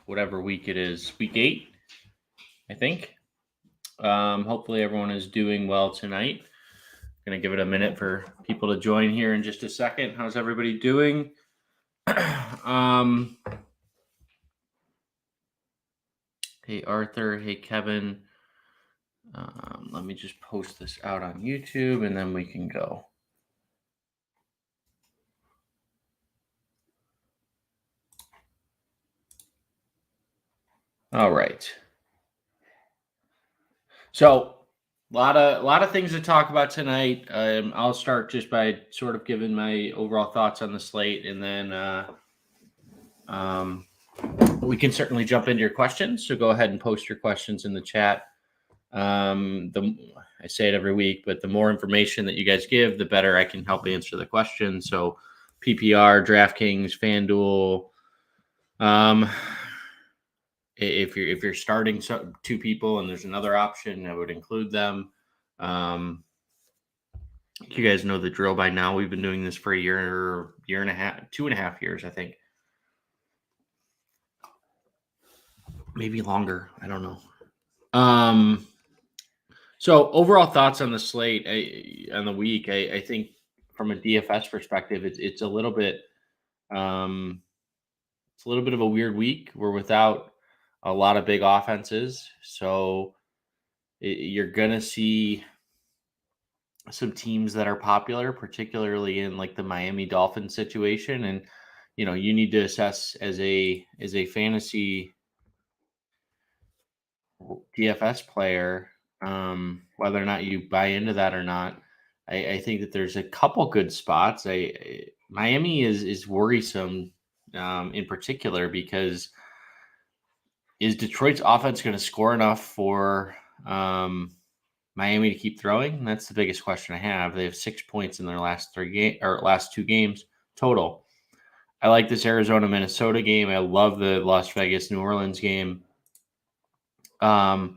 whatever week it is, week 8, I think. Hopefully everyone is doing well tonight. Going to give it a minute for people to join here in just a second. How's everybody doing? Hey, Arthur. Hey, Kevin. Let me just post this out on YouTube and then we can go. All right. So a lot of things to talk about tonight. I'll start just by sort of giving my overall thoughts on the slate, and then we can certainly jump into your questions. So go ahead and post your questions in the chat. I say it every week, but the more information that you guys give, the better I can help answer the question. So PPR, DraftKings, FanDuel. If you're starting two people and there's another option, I would include them. You guys know the drill by now. We've been doing this for a year and a half, 2.5 years, I think. Maybe longer. I don't know. So overall thoughts on the slate on the week. I think from a DFS perspective, it's a little bit of a weird week. We're without a lot of big offenses, so you're gonna see some teams that are popular, particularly in like the Miami Dolphins situation, and you need to assess as a fantasy DFS player whether or not you buy into that or not. I think that there's a couple good spots. Miami is worrisome in particular because is Detroit's offense going to score enough for Miami to keep throwing? That's the biggest question I have. They have 6 points in their last 2 games total. I like this Arizona-Minnesota game. I love the Las Vegas-New Orleans game. I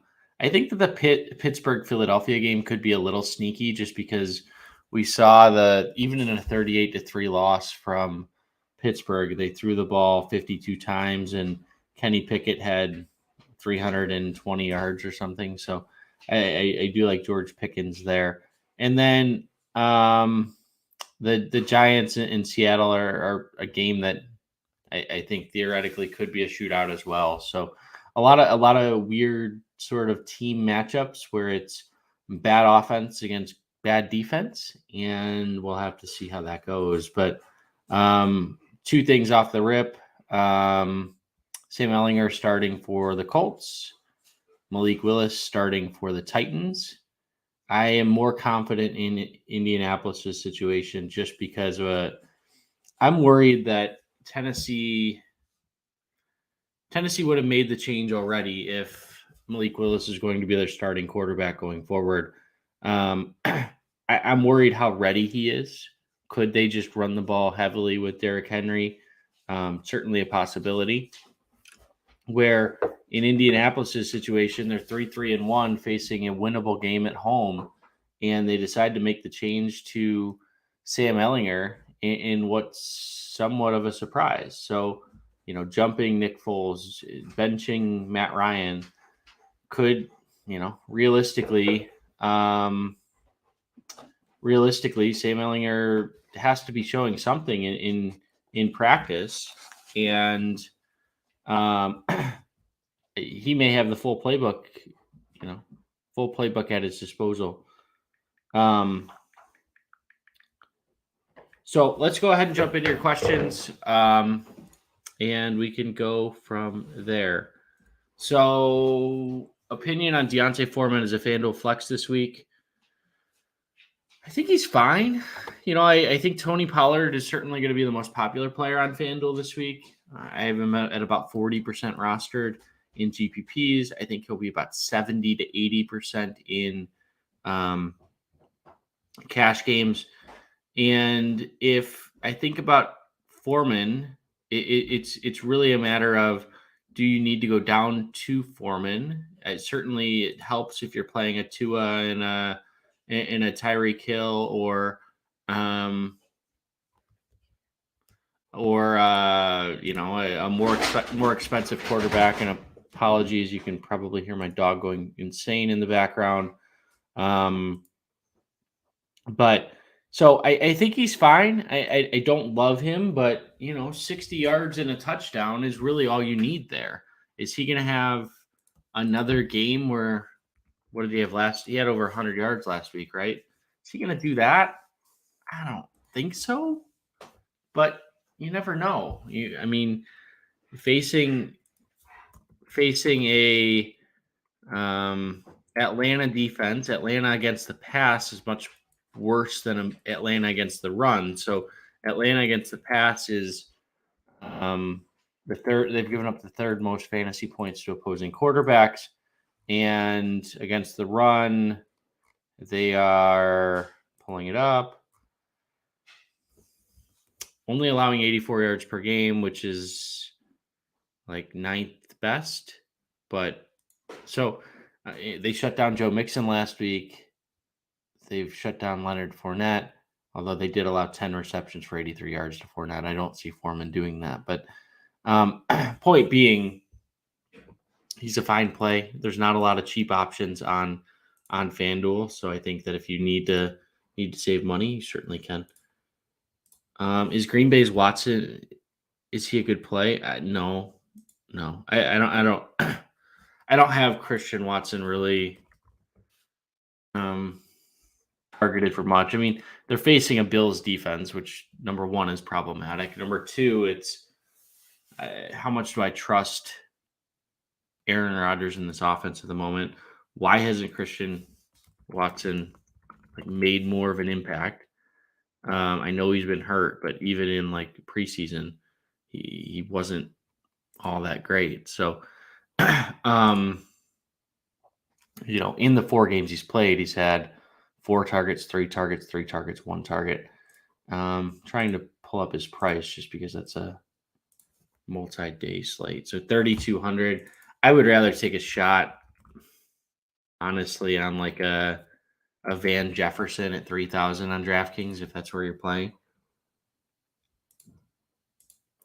think that the Pittsburgh-Philadelphia game could be a little sneaky just because we saw even in a 38-3 loss from Pittsburgh, they threw the ball 52 times and Kenny Pickett had 320 yards or something. So I do like George Pickens there. And then the Giants in Seattle are a game that I think theoretically could be a shootout as well. So a lot of weird sort of team matchups where it's bad offense against bad defense, and we'll have to see how that goes. But 2 things off the rip. Sam Ehlinger starting for the Colts. Malik Willis starting for the Titans. I am more confident in Indianapolis' situation just because I'm worried that Tennessee would have made the change already if Malik Willis is going to be their starting quarterback going forward. I'm worried how ready he is. Could they just run the ball heavily with Derrick Henry? Certainly a possibility. Where in Indianapolis' situation, they're 3-1 facing a winnable game at home, and they decide to make the change to Sam Ehlinger in what's somewhat of a surprise. So, jumping Nick Foles, benching Matt Ryan could, realistically, Sam Ehlinger has to be showing something in practice, and he may have the full playbook at his disposal. So let's go ahead and jump into your questions, and we can go from there. So, opinion on D'Onta Foreman as a FanDuel flex this week. I think he's fine. I think Tony Pollard is certainly going to be the most popular player on FanDuel this week. I have him at about 40% rostered in GPPs. I think he'll be about 70 to 80% in cash games. And if I think about Foreman, it's really a matter of, do you need to go down to Foreman? Certainly it helps if you're playing a Tua and a Tyreek Hill or or a more expensive quarterback. And apologies, you can probably hear my dog going insane in the background. But so I think he's fine. I don't love him, but 60 yards and a touchdown is really all you need there. Is he going to have another game where, what did he have last? He had over 100 yards last week, right? Is he going to do that? I don't think so, but you never know. I mean, facing a Atlanta defense, Atlanta against the pass is much worse than Atlanta against the run. So Atlanta against the pass is the third. They've given up the third most fantasy points to opposing quarterbacks, and against the run, they are pulling it up, only allowing 84 yards per game, which is like ninth best. But so they shut down Joe Mixon last week. They've shut down Leonard Fournette, although they did allow 10 receptions for 83 yards to Fournette. I don't see Foreman doing that. But point being, he's a fine play. There's not a lot of cheap options on FanDuel. So I think that if you need to save money, you certainly can. Is Green Bay's Watson, is he a good play? No. I don't I don't have Christian Watson really targeted for much. I mean, they're facing a Bills defense, which number one is problematic. Number two, it's how much do I trust Aaron Rodgers in this offense at the moment? Why hasn't Christian Watson made more of an impact? I know he's been hurt, but even in preseason, he wasn't all that great. So, in the 4 games he's played, he's had 4 targets, 3 targets, 3 targets, 1 target. Trying to pull up his price just because that's a multi-day slate. So 3,200. I would rather take a shot, honestly, on a Van Jefferson at 3,000 on DraftKings if that's where you're playing.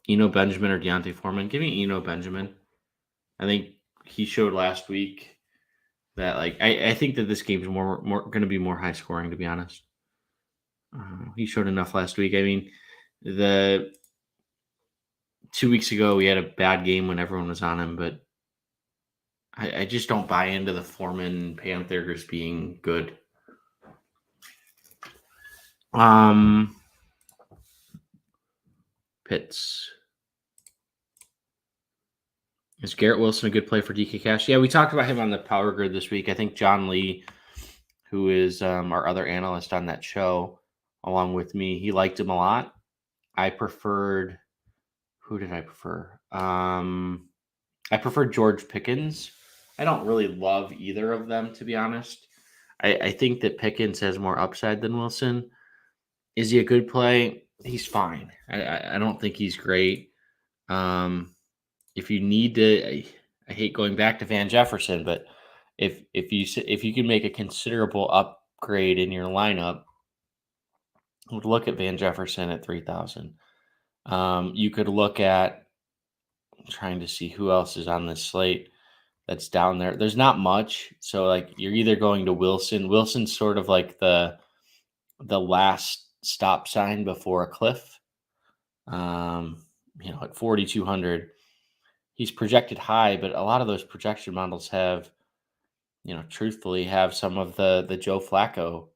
Benjamin or Deontay Foreman. Give me Benjamin. I think he showed last week that I think that this game's more going to be more high scoring, to be honest. He showed enough last week. I mean, the 2 weeks ago, he had a bad game when everyone was on him, but I just don't buy into the Foreman Panthers being good. Pitts. Is Garrett Wilson a good play for DK Cash? Yeah, we talked about him on the Power Grid this week. I think John Lee, who is our other analyst on that show, along with me, he liked him a lot. I preferred, who did I prefer? I preferred George Pickens. I don't really love either of them, to be honest. I think that Pickens has more upside than Wilson. Is he a good play? He's fine. I don't think he's great. If you need to, I hate going back to Van Jefferson, but if you can make a considerable upgrade in your lineup, I would look at Van Jefferson at 3,000. You could look at, I'm trying to see who else is on this slate that's down there. There's not much, so you're either going to Wilson. Wilson's sort of like the last stop sign before a cliff. At 4,200. He's projected high, but a lot of those projection models have, truthfully have some of the Joe Flacco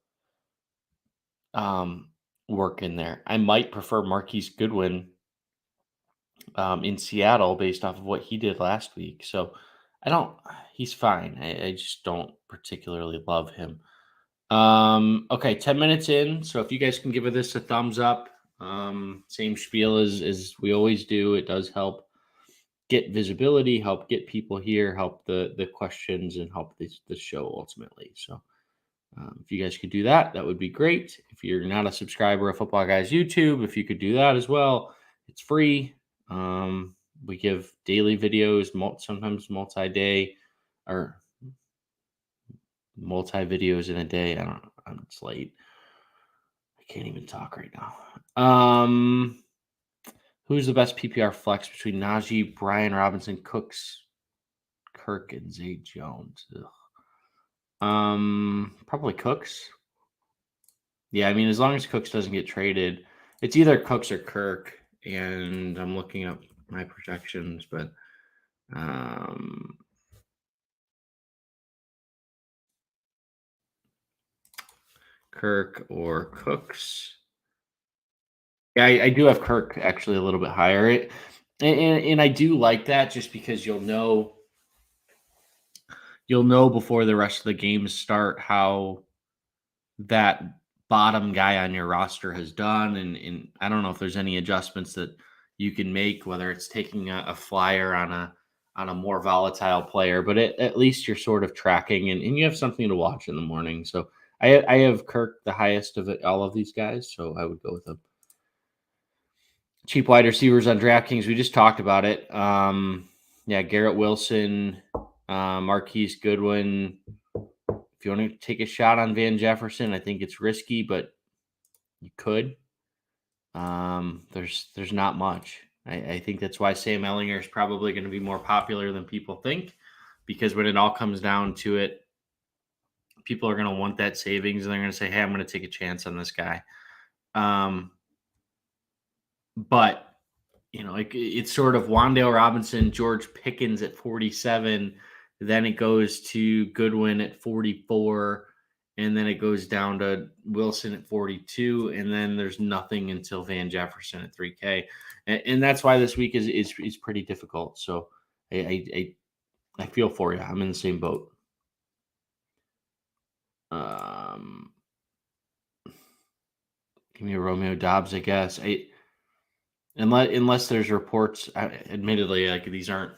work in there. I might prefer Marquise Goodwin in Seattle based off of what he did last week. So he's fine. I just don't particularly love him. Okay, 10 minutes in. So if you guys can give this a thumbs up, same spiel as we always do. It does help get visibility, help get people here, help the questions, and help the show ultimately. So if you guys could do that, that would be great. If you're not a subscriber of Footballguys YouTube, if you could do that as well, it's free. We give daily videos, sometimes multi-day or multi-videos in a day. I don't know. It's late. I can't even talk right now. Who's the best PPR flex between Najee, Brian Robinson, Cooks, Kirk, and Zay Jones? Probably Cooks. Yeah, I mean, as long as Cooks doesn't get traded, it's either Cooks or Kirk. And I'm looking up my projections, but Kirk or Cooks. Yeah, I do have Kirk actually a little bit higher. And I do like that just because you'll know before the rest of the games start how that bottom guy on your roster has done. And I don't know if there's any adjustments that you can make, whether it's taking a flyer on a more volatile player, but at least you're sort of tracking and you have something to watch in the morning. So I have Kirk the highest of all of these guys, so I would go with him. Cheap wide receivers on DraftKings. We just talked about it. Yeah, Garrett Wilson, Marquise Goodwin. If you want to take a shot on Van Jefferson, I think it's risky, but you could. There's not much. I think that's why Sam Ehlinger is probably going to be more popular than people think, because when it all comes down to it, people are going to want that savings and they're going to say, "Hey, I'm going to take a chance on this guy." But it's sort of Wan'Dale Robinson, George Pickens at 47. Then it goes to Goodwin at 44. And then it goes down to Wilson at 42. And then there's nothing until Van Jefferson at 3K. And that's why this week is pretty difficult. So I feel for you. I'm in the same boat. Give me a Romeo Dobbs, I guess. Unless there's reports, admittedly, like these aren't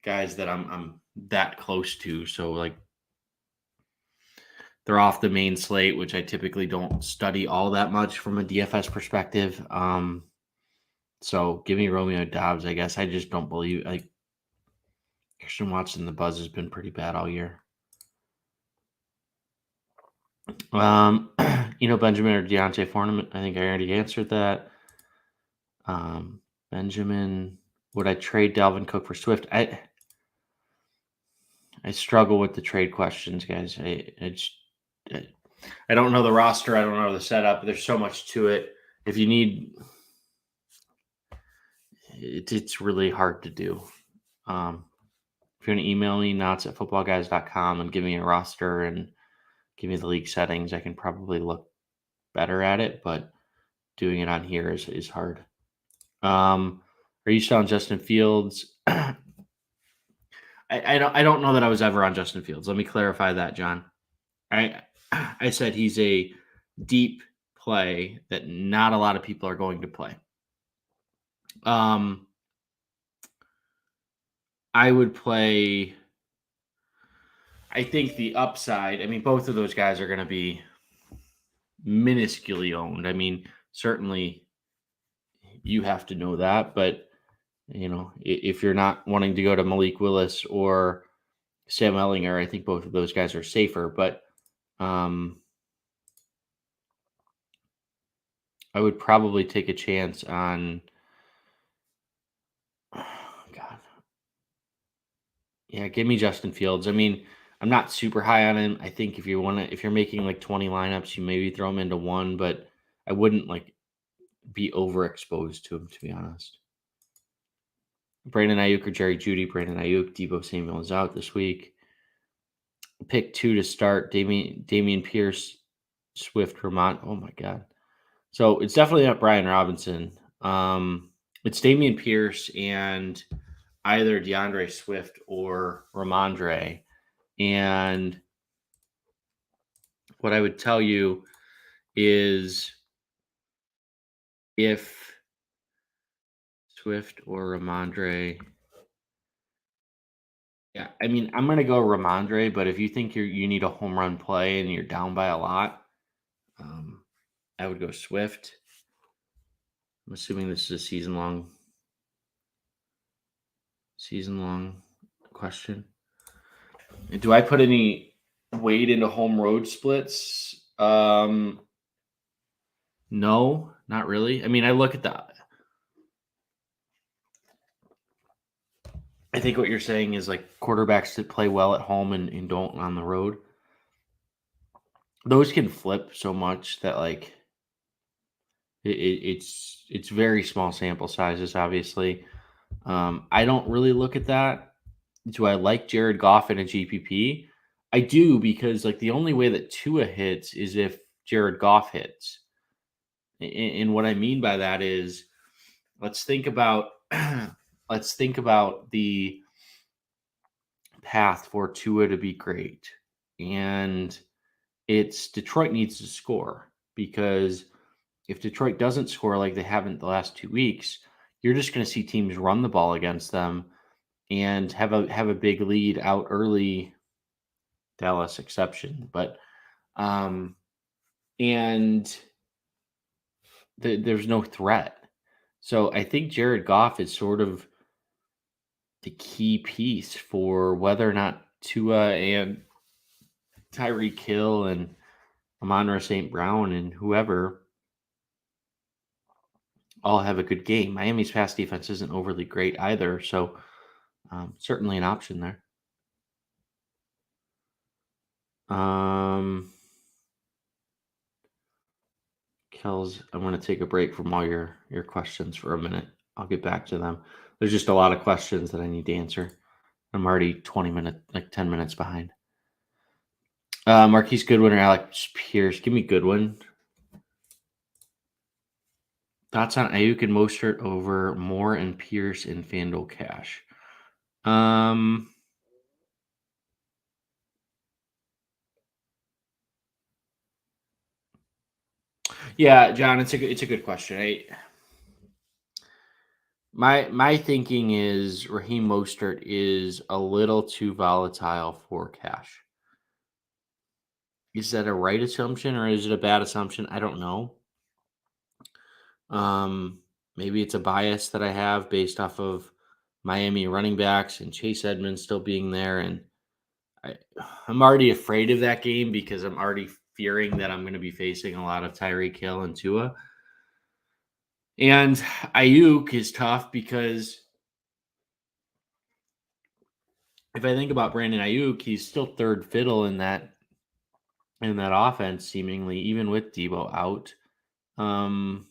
guys that I'm that close to, so like they're off the main slate, which I typically don't study all that much from a DFS perspective. So give me Romeo Dobbs, I guess. I just don't believe Christian Watson. The buzz has been pretty bad all year. Benjamin or Deontay Foreman. I think I already answered that. Benjamin, would I trade Dalvin Cook for Swift? I struggle with the trade questions, guys. I don't know the roster. I don't know the setup. There's so much to it. If you need, it's really hard to do. If you're going to email me, knotts@footballguys.com, and give me a roster and give me the league settings, I can probably look better at it, but doing it on here is hard. Are you still on Justin Fields? I don't know that I was ever on Justin Fields. Let me clarify that, John. I said he's a deep play that not a lot of people are going to play. I would play. I think the upside. I mean, both of those guys are going to be minusculely owned. I mean, certainly you have to know that, but if you're not wanting to go to Malik Willis or Sam Ehlinger, I think both of those guys are safer. But I would probably take a chance on. God. Yeah, give me Justin Fields. I mean, I'm not super high on him. I think if you're making like 20 lineups, you maybe throw him into one, but I wouldn't be overexposed to him, to be honest. Brandon Ayuk or Jerry Jeudy. Brandon Ayuk. Deebo Samuel is out this week. Pick 2 to start. Damian Pierce, Swift, Vermont. Oh my God. So it's definitely not Brian Robinson. It's Damian Pierce and either DeAndre Swift or Ramondre. And what I would tell you is if Swift or Ramondre, yeah, I mean, I'm going to go Ramondre, but if you think you need a home run play and you're down by a lot, I would go Swift. I'm assuming this is a season-long question. Do I put any weight into home road splits? No, not really. I mean, I look at I think what you're saying is like quarterbacks that play well at home and don't on the road. Those can flip so much that like it's very small sample sizes. Obviously, I don't really look at that. Do I like Jared Goff in a GPP? I do because like the only way that Tua hits is if Jared Goff hits. And what I mean by that is let's think about let's think about the path for Tua to be great. And it's Detroit needs to score because if Detroit doesn't score like they haven't the last 2 weeks, you're just going to see teams run the ball against them and have a big lead out early. Dallas exception, but and there's no threat. So I think Jared Goff is sort of the key piece for whether or not Tua and Tyreek Hill and Amon-Ra St. Brown and whoever all have a good game. Miami's pass defense isn't overly great either, so certainly an option there. Kels, I'm going to take a break from all your questions for a minute. I'll get back to them. There's just a lot of questions that I need to answer. I'm already 10 minutes behind. Marquise Goodwin or Alex Pierce? Give me Goodwin. Thoughts on Ayuk and Mostert over Moore and Pierce in FanDuel cash? Yeah, John, it's a good question. My thinking is Raheem Mostert is a little too volatile for cash. Is that a right assumption or is it a bad assumption? I don't know. Maybe it's a bias that I have based off of Miami running backs and Chase Edmonds still being there, and I'm already afraid of that game because I'm already fearing that I'm going to be facing a lot of Tyreek Hill and Tua. And Ayuk is tough because if I think about Brandon Ayuk, he's still third fiddle in that offense, seemingly, even with Debo out. And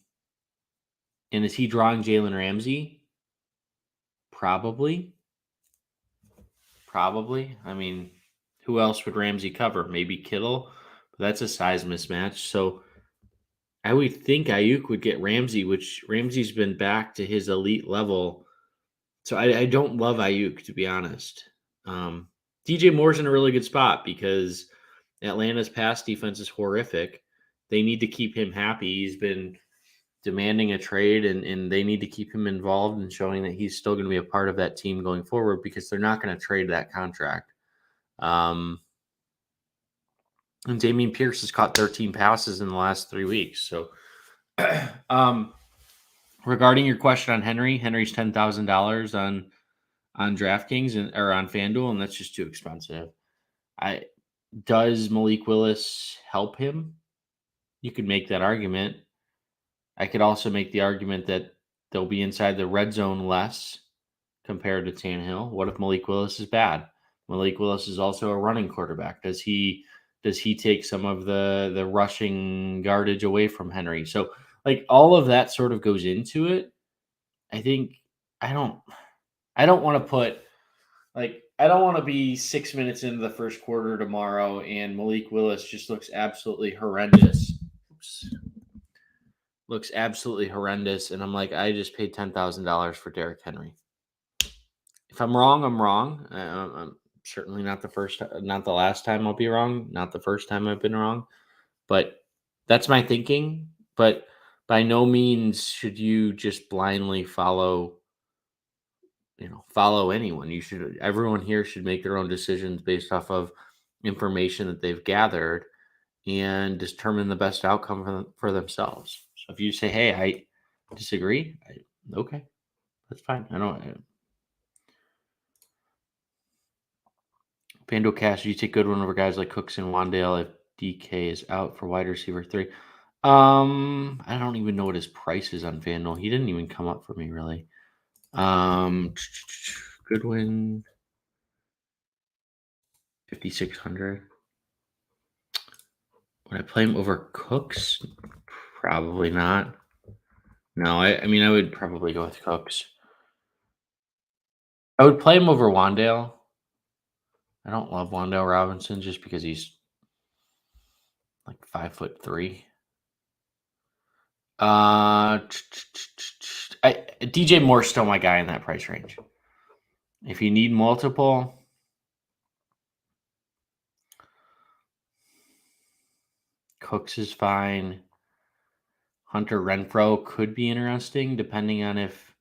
is he drawing Jalen Ramsey? Probably. I mean, who else would Ramsey cover? Maybe Kittle, but that's a size mismatch. So I would think Ayuk would get Ramsey, which Ramsey's been back to his elite level. So I don't love Ayuk, to be honest. DJ Moore's in a really good spot because Atlanta's pass defense is horrific. They need to keep him happy. He's been demanding a trade, and they need to keep him involved and showing that he's still going to be a part of that team going forward because they're not going to trade that contract. And Dameon Pierce has caught 13 passes in the last 3 weeks. So, regarding your question on Henry's $10,000 on DraftKings or on FanDuel, and that's just too expensive. Does Malik Willis help him? You could make that argument. I could also make the argument that they'll be inside the red zone less compared to Tannehill. What if Malik Willis is bad? Malik Willis is also a running quarterback. Does he take some of the rushing yardage away from Henry? So like all of that sort of goes into it. I think I don't want to put I don't want to be 6 minutes into the first quarter tomorrow and Malik Willis just looks absolutely horrendous. Looks absolutely horrendous, and I'm like, I just paid $10,000 for Derrick Henry. If I'm wrong, I'm wrong. I'm certainly not the last time I'll be wrong. Not the first time I've been wrong, but that's my thinking. But by no means should you just blindly follow anyone. Everyone here should make their own decisions based off of information that they've gathered and determine the best outcome for themselves. So if you say, hey, I disagree, okay, that's fine. FanDuel cash, you take Goodwin over guys like Cooks and Wandale if DK is out for wide receiver 3. I don't even know what his price is on FanDuel. He didn't even come up for me really. Goodwin, 5,600. Would I play him over Cooks? Probably not. No, I mean, I would probably go with Cooks. I would play him over Wandale. I don't love Wandale Robinson just because he's like 5'3". DJ Moore's still my guy in that price range. If you need multiple, Cooks is fine. Hunter Renfrow could be interesting depending on if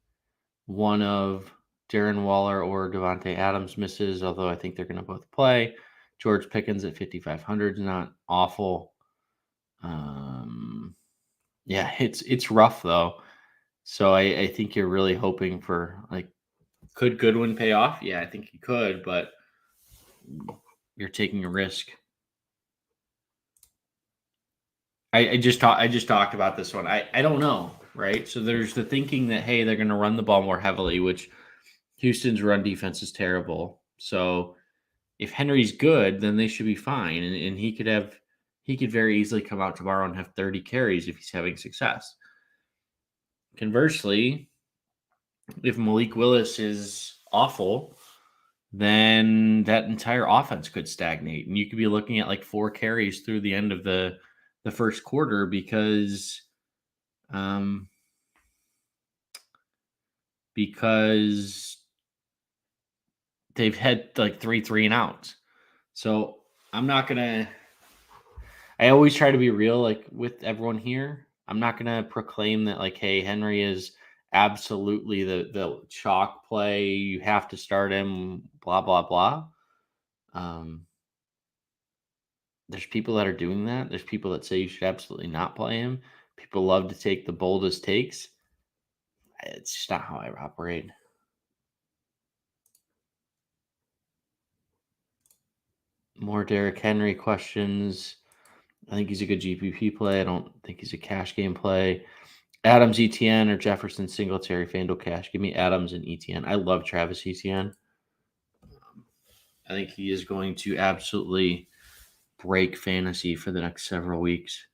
one of Darren Waller or Devontae Adams misses, although I think they're going to both play. George Pickens at 5,500 is not awful. Yeah, it's rough though. So I think you're really hoping for like, could Goodwin pay off? Yeah, I think he could, but you're taking a risk. I just talked about this one. I don't know, right? So there's the thinking that hey, they're going to run the ball more heavily, which Houston's run defense is terrible. So if Henry's good, then they should be fine, and he could very easily come out tomorrow and have 30 carries if he's having success. Conversely, if Malik Willis is awful, then that entire offense could stagnate, and you could be looking at like 4 carries through the end of the first quarter because they've had like 3 and outs. So I'm not gonna. I always try to be real, like with everyone here. I'm not gonna proclaim that like, hey, Henry is absolutely the chalk play. You have to start him. Blah blah blah. There's people that are doing that. There's people that say you should absolutely not play him. People love to take the boldest takes. It's just not how I operate. More Derrick Henry questions. I think he's a good GPP play. I don't think he's a cash game play. Adams, ETN, or Jefferson, Singletary, FanDuel cash. Give me Adams and ETN. I love Travis Etienne. I think he is going to absolutely break fantasy for the next several weeks.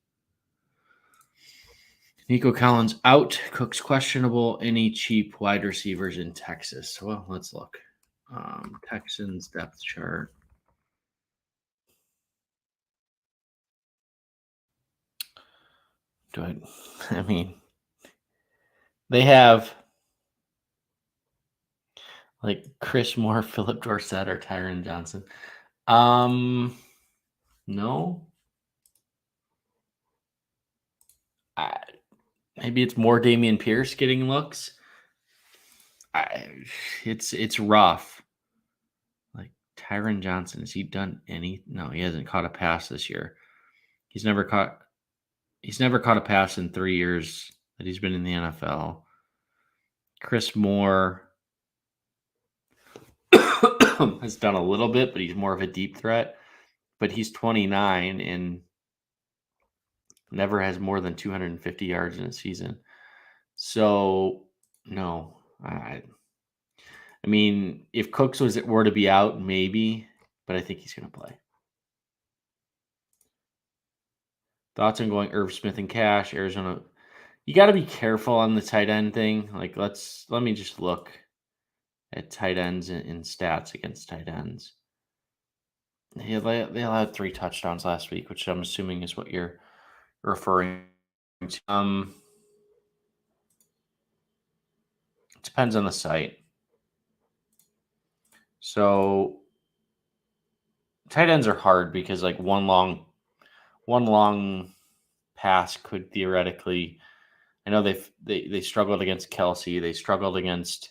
Nico Collins out. Cook's questionable. Any cheap wide receivers in Texas? Well, let's look. Texans depth chart. I mean, they have like Chris Moore, Philip Dorsett, or Tyron Johnson. No. Maybe it's more Dameon Pierce getting looks. It's rough. Like Tyron Johnson, has he done any? No, he hasn't caught a pass this year. He's never caught a pass in 3 years that he's been in the NFL. Chris Moore has done a little bit, but he's more of a deep threat. But he's 29 and never has more than 250 yards in a season. So no, I mean, if Cooks were to be out, maybe, but I think he's going to play. Thoughts on going Irv Smith and cash, Arizona? You got to be careful on the tight end thing. Like, let me just look at tight ends in stats against tight ends. They allowed 3 touchdowns last week, which I'm assuming is what you're referring to. It depends on the site. So tight ends are hard because like one long pass could theoretically. I know they struggled against Kelsey, they struggled against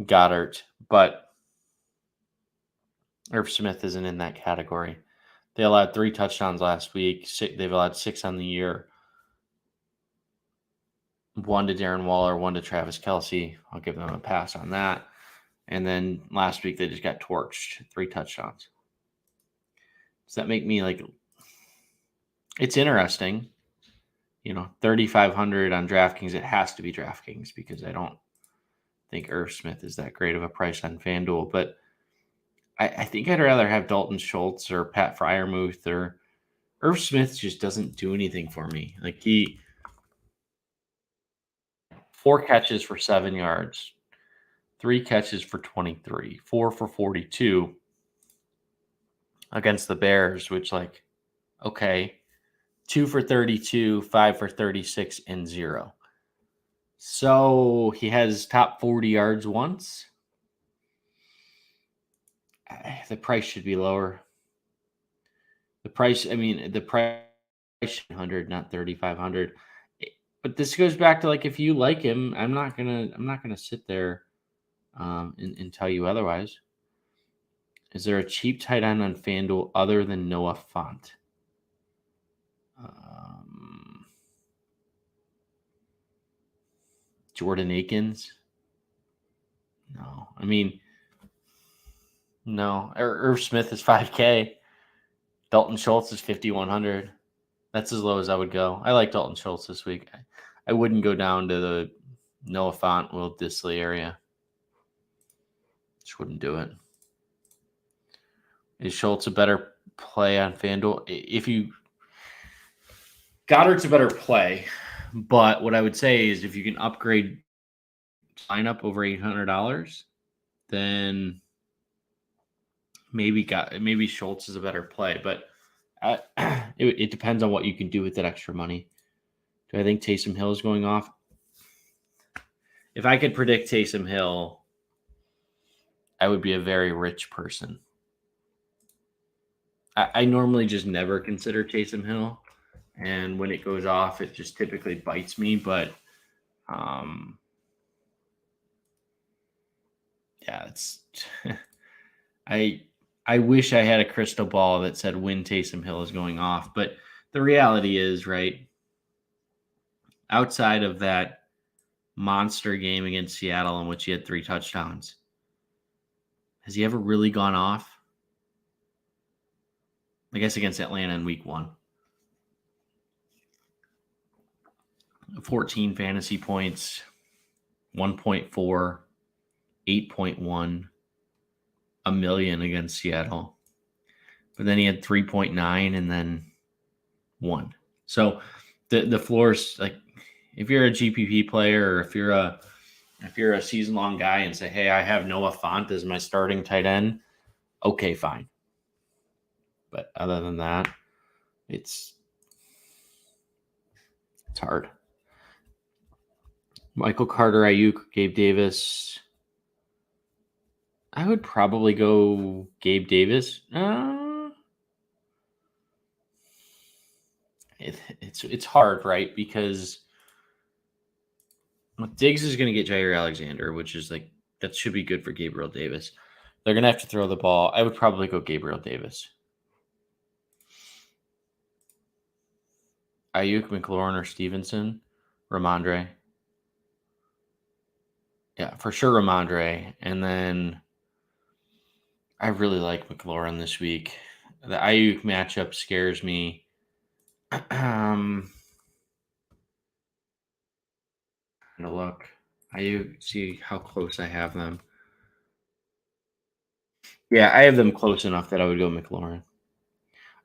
Goddard, but Irv Smith isn't in that category. They allowed 3 touchdowns last week. They've allowed 6 on the year. 1 to Darren Waller, 1 to Travis Kelsey. I'll give them a pass on that. And then last week they just got torched, 3 touchdowns. Does that make me like? It's interesting. 3,500 on DraftKings. It has to be DraftKings because I don't think Irv Smith is that great of a price on FanDuel, but I think I'd rather have Dalton Schultz or Pat Freiermuth, or Irv Smith just doesn't do anything for me. Like, he 4 catches for 7 yards, 3 catches for 23, 4 for 42 against the Bears, which, like, okay, 2 for 32, 5 for 36, and 0. So he has top 40 yards once. The price should be lower. The price 100, not 3,500. But this goes back to, like, if you like him, I'm not gonna sit there and tell you otherwise. Is there a cheap tight end on FanDuel other than Noah Fant? Jordan Akins? No. No. Irv Smith is 5K. Dalton Schultz is 5,100. That's as low as I would go. I like Dalton Schultz this week. I wouldn't go down to the Noah Fant, Will Dissly area. Just wouldn't do it. Is Schultz a better play on FanDuel? Goddard's a better play, but what I would say is if you can upgrade lineup over $800, then maybe Schultz is a better play. But it depends on what you can do with that extra money. Do I think Taysom Hill is going off? If I could predict Taysom Hill, I would be a very rich person. I normally just never consider Taysom Hill, and when it goes off, it just typically bites me. But yeah, it's I wish I had a crystal ball that said when Taysom Hill is going off, but the reality is, right, outside of that monster game against Seattle in which he had 3 touchdowns, has he ever really gone off? I guess against Atlanta in week 1. 14 fantasy points, 1.4, 8.1, a million against Seattle. But then he had 3.9 and then 1. So the floor's like, if you're a GPP player, or if you're a season-long guy and say, hey, I have Noah Fant as my starting tight end, okay, fine. But other than that, it's hard. Michael Carter, Ayuk, Gabe Davis. I would probably go Gabe Davis. It's hard, right? Because Diggs is going to get Jair Alexander, which is like, that should be good for Gabriel Davis. They're going to have to throw the ball. I would probably go Gabriel Davis. Ayuk, McLaurin, or Stevenson. Ramondre. Yeah, for sure Ramondre. And then I really like McLaurin this week. The Ayuk matchup scares me. Look, Ayuk, see how close I have them. Yeah, I have them close enough that I would go McLaurin.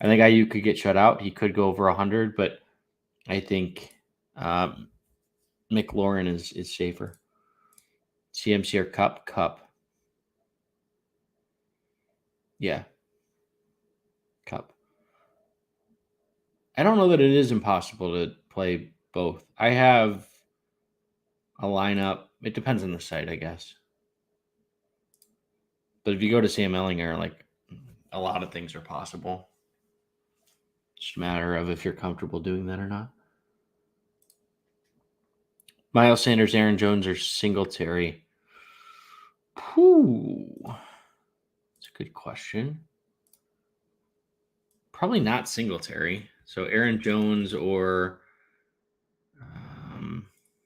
I think Ayuk could get shut out. He could go over 100, but I think McLaurin is safer. CMC or Cup. Yeah. Cup. I don't know that it is impossible to play both. I have a lineup. It depends on the site, I guess. But if you go to Sam Ellinger, like, a lot of things are possible. It's just a matter of if you're comfortable doing that or not. Miles Sanders, Aaron Jones, or Singletary? That's a good question. Probably not Singletary. So Aaron Jones or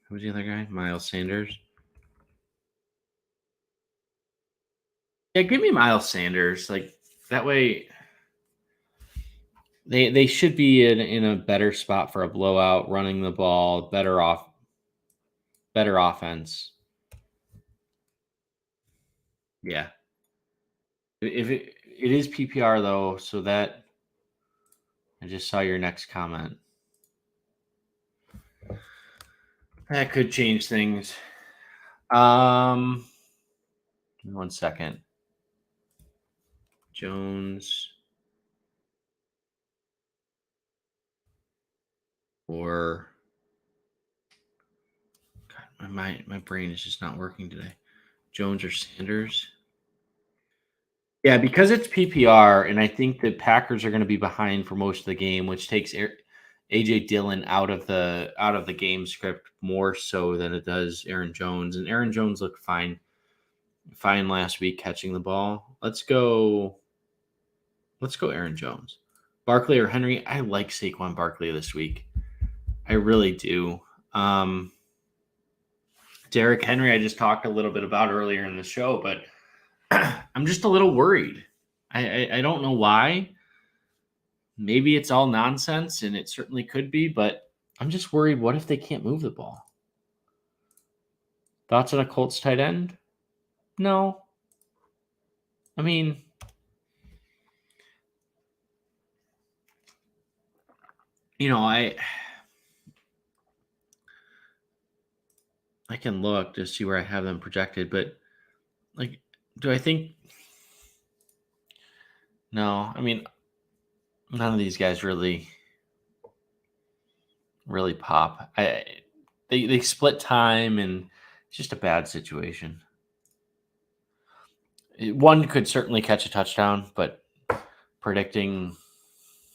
who was the other guy? Miles Sanders. Yeah, give me Miles Sanders. Like, that way, they should be in a better spot for a blowout, running the ball, better offense. Yeah. If it is PPR though, so that I just saw your next comment. That could change things. Give me 1 second. Jones or God, my brain is just not working today. Jones or Sanders? Yeah, because it's PPR, and I think the Packers are going to be behind for most of the game, which takes AJ Dillon out of the game script more so than it does Aaron Jones. And Aaron Jones looked fine last week catching the ball. Let's go Aaron Jones. Barkley or Henry? I like Saquon Barkley this week. I really do. Derrick Henry, I just talked a little bit about earlier in the show, but I'm just a little worried. I don't know why. Maybe it's all nonsense, and it certainly could be, but I'm just worried. What if they can't move the ball? Thoughts on a Colts tight end? No. I mean, I can look to see where I have them projected, but like, do I think? No. I mean, none of these guys really pop. They split time, and it's just a bad situation. One could certainly catch a touchdown, but predicting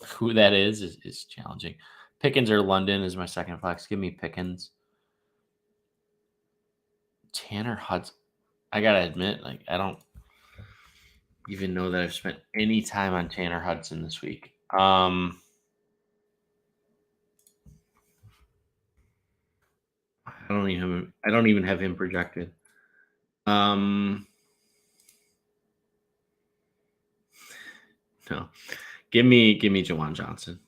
who that is challenging. Pickens or London is my second flex. Give me Pickens. Tanner Hudson. I gotta admit, like, I don't even know that I've spent any time on Tanner Hudson this week. I don't even have him projected. No. Give me Jawan Johnson.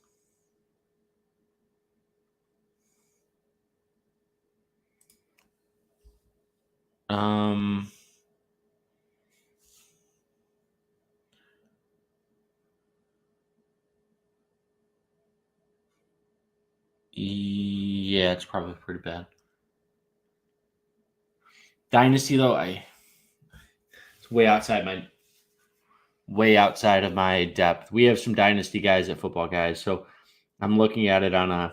Yeah, it's probably pretty bad. Dynasty though, it's way outside of my depth. We have some dynasty guys at Footballguys, so I'm looking at it on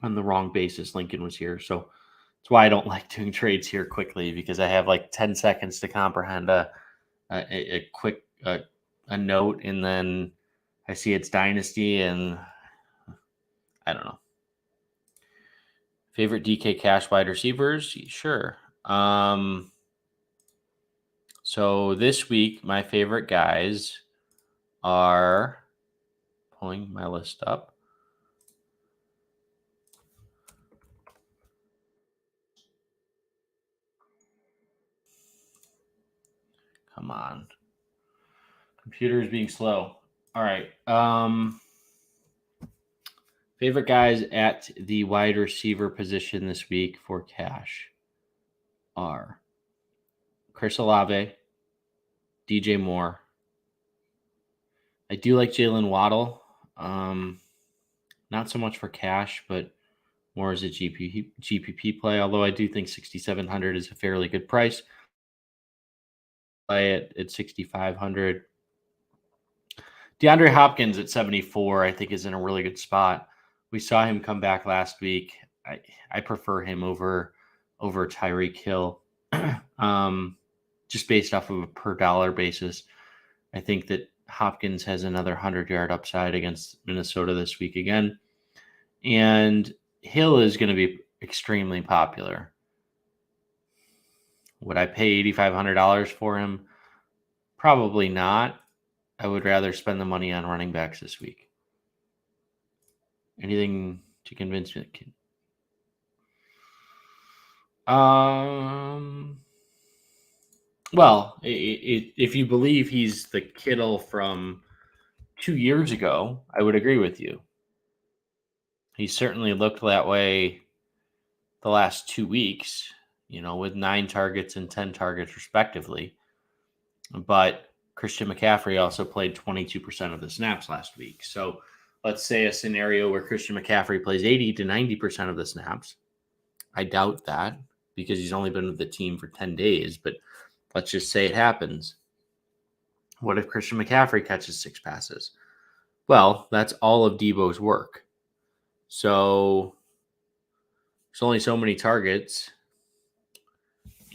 the wrong basis. Lincoln was here, so that's why I don't like doing trades here quickly, because I have like 10 seconds to comprehend a quick a note, and then I see it's dynasty, and I don't know. Favorite DK Cash wide receivers? Sure. So this week, my favorite guys are, pulling my list up. Come on. Computer is being slow. All right. Favorite guys at the wide receiver position this week for cash are Chris Olave, DJ Moore. I do like Jalen Waddle. Not so much for cash, but more as a GPP play, although I do think 6,700 is a fairly good price. Play it at 6,500. DeAndre Hopkins at 74, I think, is in a really good spot. We saw him come back last week. I prefer him over Tyreek Hill, just based off of a per dollar basis. I think that Hopkins has another 100-yard upside against Minnesota this week again. And Hill is going to be extremely popular. Would I pay $8,500 for him? Probably not. I would rather spend the money on running backs this week. Anything to convince me? Well, if you believe he's the Kittle from 2 years ago, I would agree with you. He certainly looked that way the last 2 weeks, with 9 targets and 10 targets respectively. but Christian McCaffrey also played 22% of the snaps last week. So let's say a scenario where Christian McCaffrey plays 80 to 90% of the snaps. I doubt that because he's only been with the team for 10 days, but let's just say it happens. What if Christian McCaffrey catches 6 passes? Well, that's all of Debo's work. So there's only so many targets.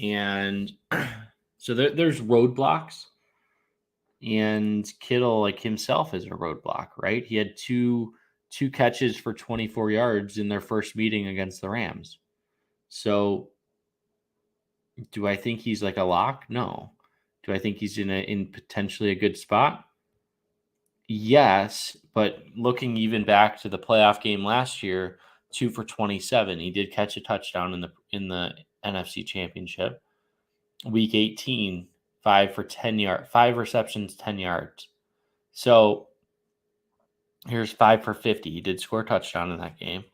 And so there's roadblocks. And Kittle, like himself, is a roadblock, right? He had two catches for 24 yards in their first meeting against the Rams. So do I think he's like a lock? No. Do I think he's in potentially a good spot? Yes, but looking even back to the playoff game last year, 2 for 27. He did catch a touchdown in the NFC Championship. Week 18, 5 for 10 yards, 5 receptions, 10 yards. So here's 5 for 50. He did score a touchdown in that game.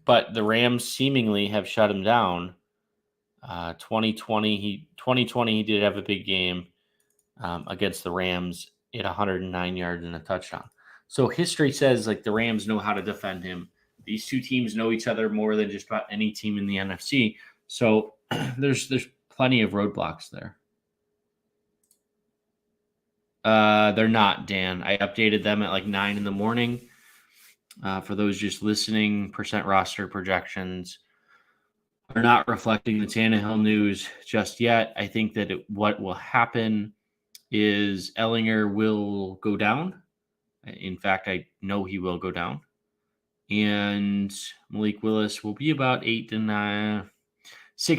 But the Rams seemingly have shut him down. 2020, he did have a big game against the Rams at 109 yards and a touchdown. So history says like the Rams know how to defend him. These two teams know each other more than just about any team in the NFC. So there's plenty of roadblocks there. They're not, Dan. I updated them at like 9 in the morning. For those just listening, percent roster projections are not reflecting the Tannehill news just yet. I think that what will happen is Ellinger will go down. In fact, I know he will go down. And Malik Willis will be about 6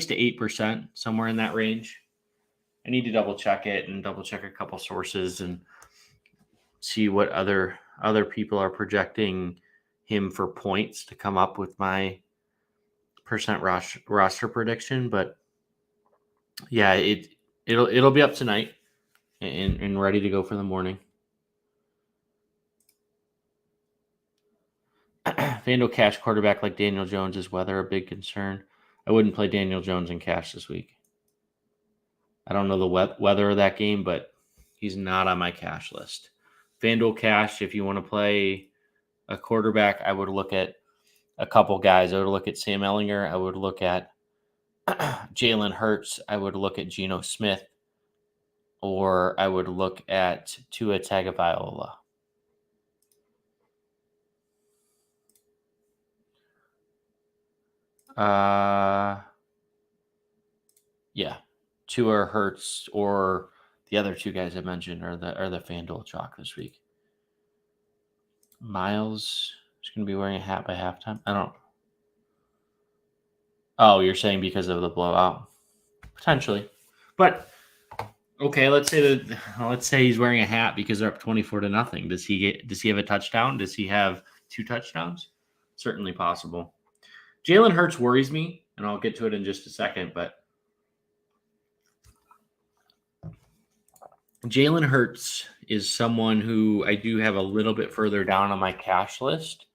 to 8%, somewhere in that range. I need to double check it and double check a couple sources and see what other people are projecting him for points to come up with my percent roster prediction. But yeah, it'll be up tonight and ready to go for the morning. FanDuel cash quarterback like Daniel Jones, is weather a big concern? I wouldn't play Daniel Jones in cash this week. I don't know the weather of that game, but he's not on my cash list. FanDuel cash, if you want to play a quarterback, I would look at a couple guys. I would look at Sam Ellinger. I would look at Jalen Hurts. I would look at Geno Smith. Or I would look at Tua Tagovailoa. Yeah, Tua, Hurts, or the other two guys I mentioned are the FanDuel chalk this week. Miles is going to be wearing a hat by halftime. I don't. Oh, you're saying because of the blowout, potentially, but okay. Let's say he's wearing a hat because they're up 24-0. Does he have a touchdown? Does he have 2 touchdowns? Certainly possible. Jalen Hurts worries me, and I'll get to it in just a second, but Jalen Hurts is someone who I do have a little bit further down on my cash list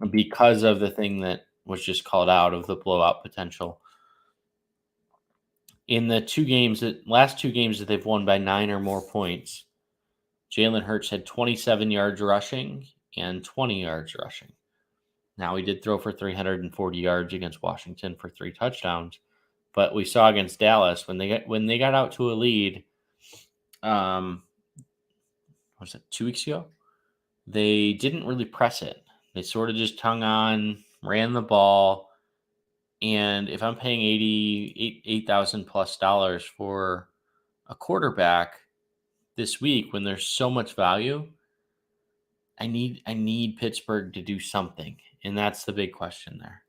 because of the thing that was just called out of the blowout potential. In the last two games that they've won by 9 or more points, Jalen Hurts had 27 yards rushing and 20 yards rushing. Now, he did throw for 340 yards against Washington for 3 touchdowns, but we saw against Dallas when they got out to a lead, was it 2 weeks ago? They didn't really press it. They sort of just hung on, ran the ball, and if I'm paying $8,000+ for a quarterback this week when there's so much value, I need Pittsburgh to do something, and that's the big question there.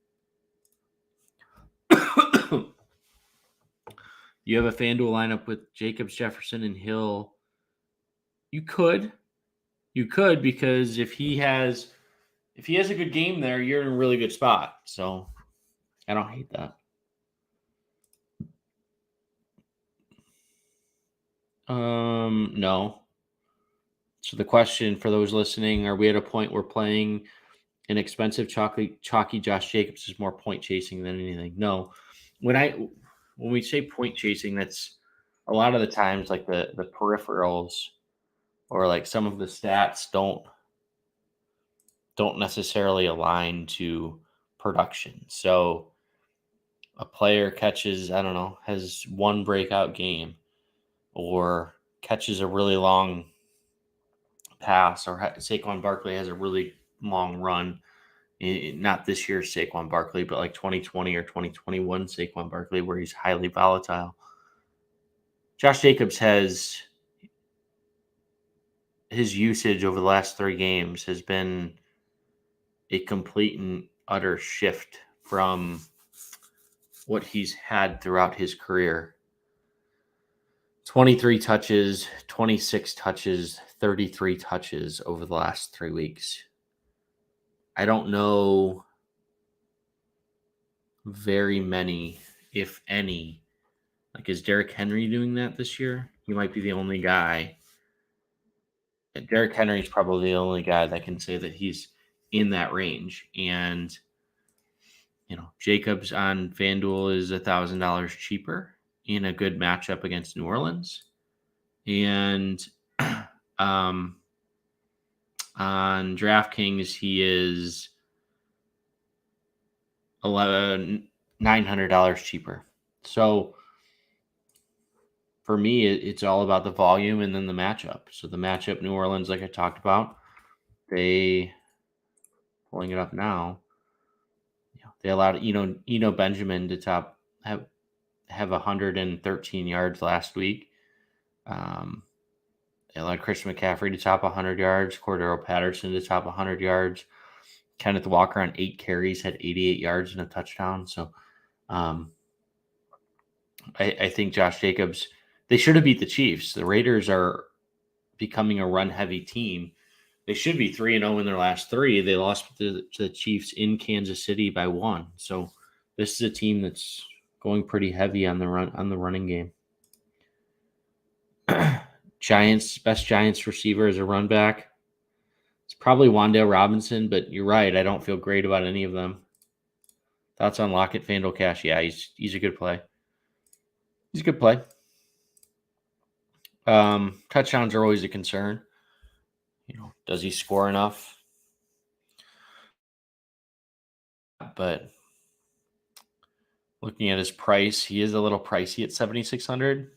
You have a FanDuel lineup with Jacobs, Jefferson, and Hill. You could because if he has a good game there, you're in a really good spot. So I don't hate that. No. So the question for those listening, are we at a point where playing an expensive chalky Josh Jacobs is more point chasing than anything? No. When we say point chasing, that's a lot of the times, like the peripherals or like some of the stats don't necessarily align to production. So a player catches, I don't know, has one breakout game or catches a really long pass, or Saquon Barkley has a really long run. Not this year's Saquon Barkley, but like 2020 or 2021 Saquon Barkley, where he's highly volatile. Josh Jacobs has his usage over the last 3 games has been a complete and utter shift from what he's had throughout his career. 23 touches, 26 touches, 33 touches over the last 3 weeks. I don't know very many, if any. Like, is Derrick Henry doing that this year? He might be the only guy. Derrick Henry is probably the only guy that can say that he's in that range. And, Jacobs on FanDuel is $1,000 cheaper in a good matchup against New Orleans. And on DraftKings, he is $900 cheaper. So for me, it's all about the volume and then the matchup. So the matchup, New Orleans, like I talked about, they pulling it up now. They allowed Benjamin to have 113 yards last week. They allowed Christian McCaffrey to top 100 yards, Cordero Patterson to top 100 yards. Kenneth Walker on 8 carries had 88 yards and a touchdown. So I think Josh Jacobs, they should have beat the Chiefs. The Raiders are becoming a run-heavy team. They should be 3-0 in their last 3. They lost to the Chiefs in Kansas City by 1. So this is a team that's going pretty heavy on the running game. Best Giants receiver is a run back. It's probably Wan'Dale Robinson, but you're right. I don't feel great about any of them. Thoughts on Lockett, FanDuel Cash? Yeah, he's a good play. He's a good play. Touchdowns are always a concern. Does he score enough? But looking at his price, he is a little pricey at $7,600,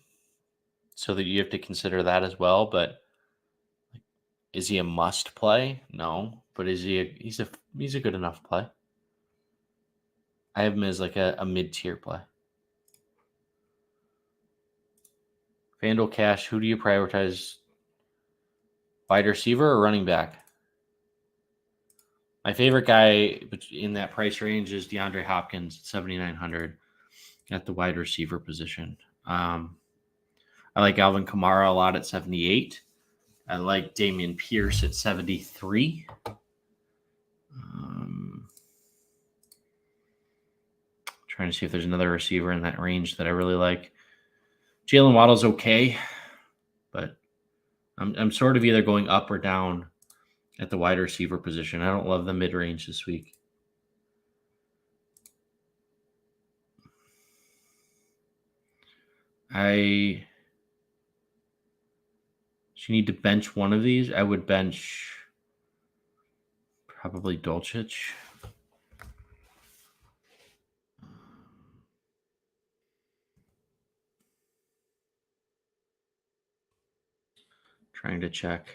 so that you have to consider that as well. But is he a must play? No, but he's a good enough play. I have him as like a mid-tier play. FanDuel Cash, who do you prioritize? Wide receiver or running back? My favorite guy in that price range is DeAndre Hopkins at 7,900 at the wide receiver position. I like Alvin Kamara a lot at 78. I like Damian Pierce at 73. Trying to see if there's another receiver in that range that I really like. Jalen Waddle's okay, but I'm sort of either going up or down at the wide receiver position. I don't love the mid-range this week. You need to bench one of these. I would bench probably Dolchich. Trying to check.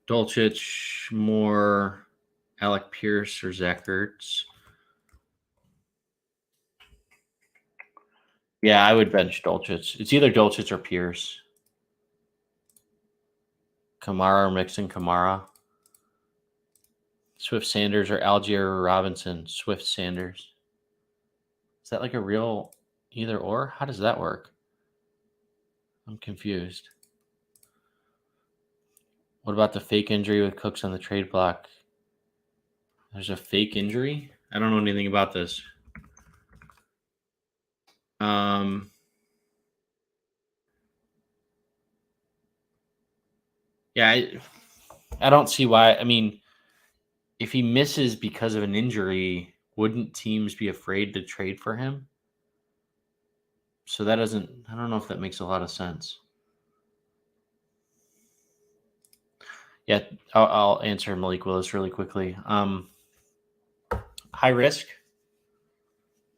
Dolchich, more Alec Pierce or Zach Ertz. Yeah, I would bench Dolchich. It's either Dolchich or Pierce. Kamara or Mixon, Kamara. Swift Sanders or Algier Robinson. Swift Sanders. Is that like a real either or? How does that work? I'm confused. What about the fake injury with Cooks on the trade block? There's a fake injury? I don't know anything about this. Yeah, I don't see why. I mean, if he misses because of an injury, wouldn't teams be afraid to trade for him? So I don't know if that makes a lot of sense. Yeah, I'll answer Malik Willis really quickly. High risk.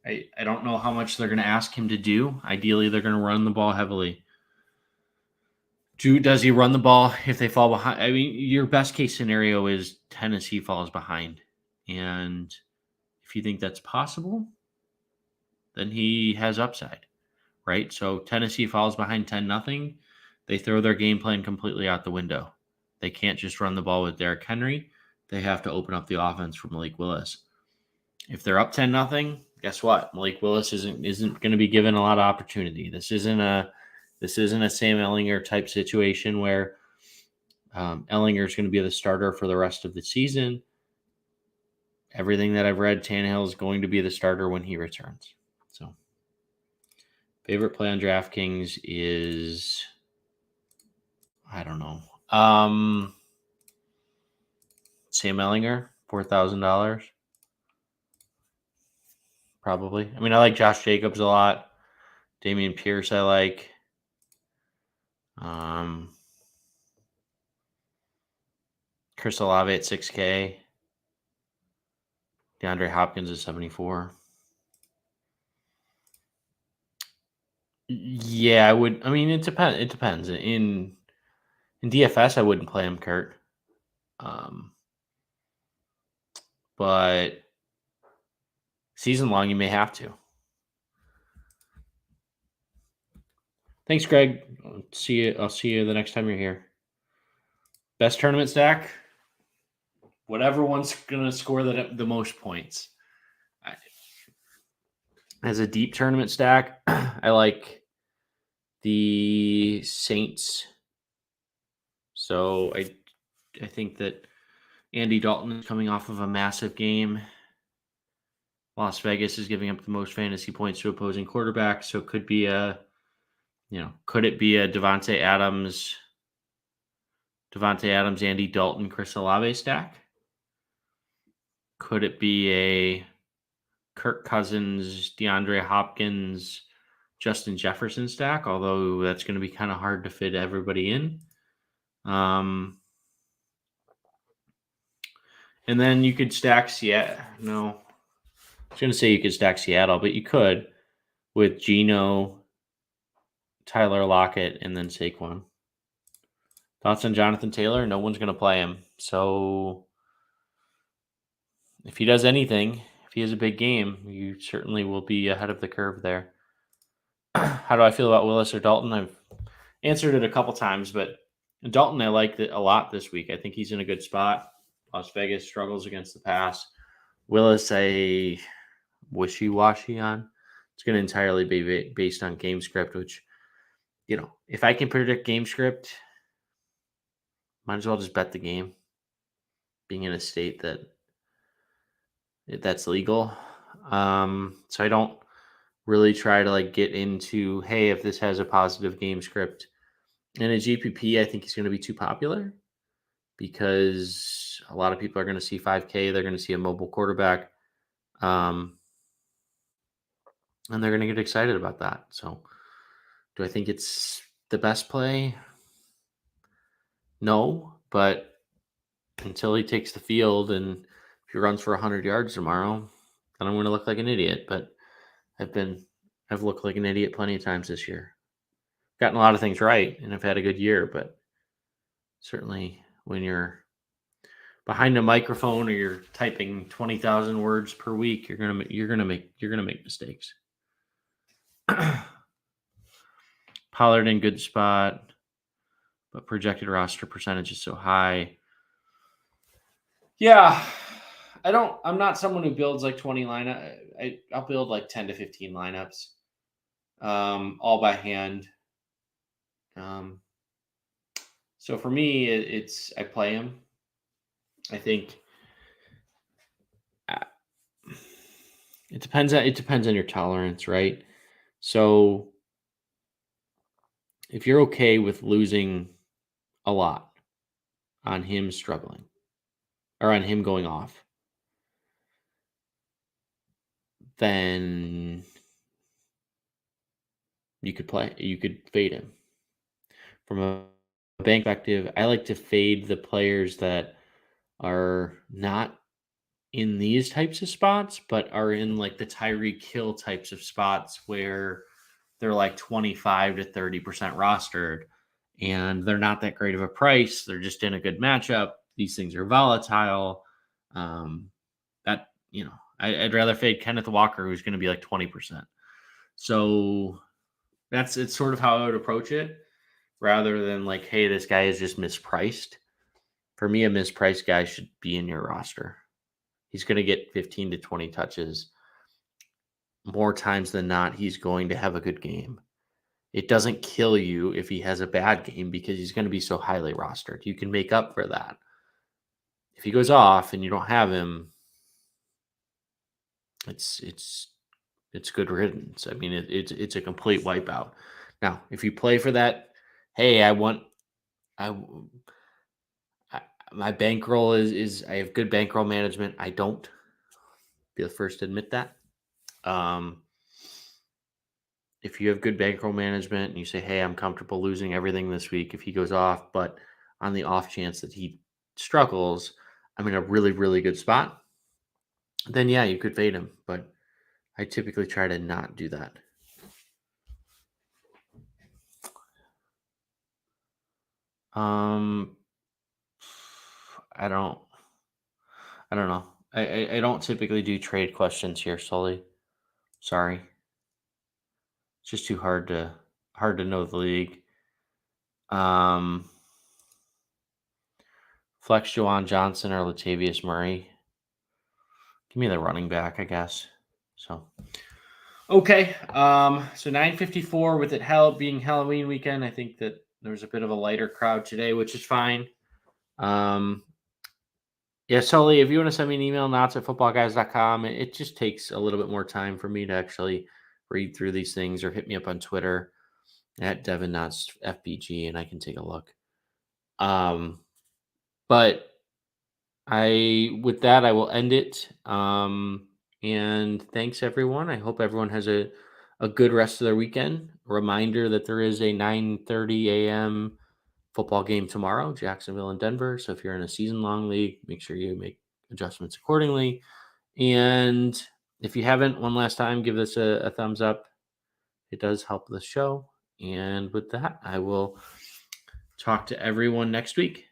I don't know how much they're going to ask him to do. Ideally, they're going to run the ball heavily. Does he run the ball if they fall behind? I mean, your best case scenario is Tennessee falls behind. And if you think that's possible, then he has upside, right? So Tennessee falls behind 10-0. They throw their game plan completely out the window. They can't just run the ball with Derrick Henry. They have to open up the offense for Malik Willis. If they're up 10-0, guess what? Malik Willis isn't going to be given a lot of opportunity. This isn't a Sam Ehlinger type situation where Ehlinger is going to be the starter for the rest of the season. Everything that I've read, Tannehill is going to be the starter when he returns. So, favorite play on DraftKings is, I don't know, Sam Ehlinger, $4,000. Probably. I mean, I like Josh Jacobs a lot. Damian Pierce, I like. Chris Olave at 6K. DeAndre Hopkins at 74. Yeah, I would. I mean, it depends. It depends. In DFS, I wouldn't play him, Kurt. But season long, you may have to. Thanks, Greg. I'll see you the next time you're here. Best tournament stack? Whatever one's going to score the most points. As a deep tournament stack, I like the Saints. So I think that Andy Dalton is coming off of a massive game. Las Vegas is giving up the most fantasy points to opposing quarterbacks. So could it be a Devontae Adams, Andy Dalton, Chris Olave stack? Could it be a Kirk Cousins, DeAndre Hopkins, Justin Jefferson stack? Although that's going to be kind of hard to fit everybody in. And then you could stack Seattle. No, I was going to say you could stack Seattle, but you could with Geno, Tyler Lockett, and then Saquon. Thoughts on Jonathan Taylor? No one's going to play him. So if he does anything, if he has a big game, you certainly will be ahead of the curve there. How do I feel about Willis or Dalton? I've answered it a couple times, but Dalton, I like it a lot this week. I think he's in a good spot. Las Vegas struggles against the pass. Willis, I wishy-washy on. It's going to entirely be based on game script, which, if I can predict game script, might as well just bet the game, being in a state that's legal. So I don't really try to get into, hey, if this has a positive game script. In a GPP, I think he's going to be too popular because a lot of people are going to see 5K. They're going to see a mobile quarterback. And they're going to get excited about that. So do I think it's the best play? No, but until he takes the field and if he runs for 100 yards tomorrow, then I'm going to look like an idiot. But I've looked like an idiot plenty of times this year. Gotten a lot of things right and I've had a good year, but certainly when you're behind a microphone or you're typing 20,000 words per week, you're gonna make mistakes. Pollard in good spot, but projected roster percentage is so high. Yeah, I'm not someone who builds 20 lineup. I'll build 10 to 15 lineups, all by hand. So for me, I play him. I think it depends on your tolerance, right? So if you're okay with losing a lot on him struggling, or on him going off, then you could fade him. From a bank perspective, I like to fade the players that are not in these types of spots, but are in like the Tyreek Hill types of spots where they're like 25 to 30% rostered and they're not that great of a price. They're just in a good matchup. These things are volatile. That, I'd rather fade Kenneth Walker, who's going to be like 20%. So it's sort of how I would approach it rather than like, hey, this guy is just mispriced. For me, a mispriced guy should be in your roster. He's going to get 15 to 20 touches. More times than not, he's going to have a good game. It doesn't kill you if he has a bad game because he's going to be so highly rostered. You can make up for that. If he goes off and you don't have him, it's good riddance. I mean, it's a complete wipeout. Now, if you play for that, hey, my bankroll is I have good bankroll management. I don't be the first to admit that. If you have good bankroll management and you say, hey, I'm comfortable losing everything this week if he goes off, but on the off chance that he struggles, I'm in a really, really good spot, then yeah, you could fade him. But I typically try to not do that. I don't know. I don't typically do trade questions here, Sully. Sorry. It's just too hard to know the league. Flex Juwan Johnson or Latavius Murray. Give me the running back, I guess. So okay. So 9:54 with it being Halloween weekend. I think that there was a bit of a lighter crowd today, which is fine. Yeah, Sully, if you want to send me an email, knotts@footballguys.com. It just takes a little bit more time for me to actually read through these things, or hit me up on Twitter at Devin Knotts FBG, and I can take a look. But with that, I will end it. And thanks everyone. I hope everyone has a good rest of their weekend. A reminder that there is a 9:30 a.m. football game tomorrow, Jacksonville and Denver. So if you're in a season-long league, make sure you make adjustments accordingly. And if you haven't, one last time, give this a thumbs up. It does help the show. And with that, I will talk to everyone next week.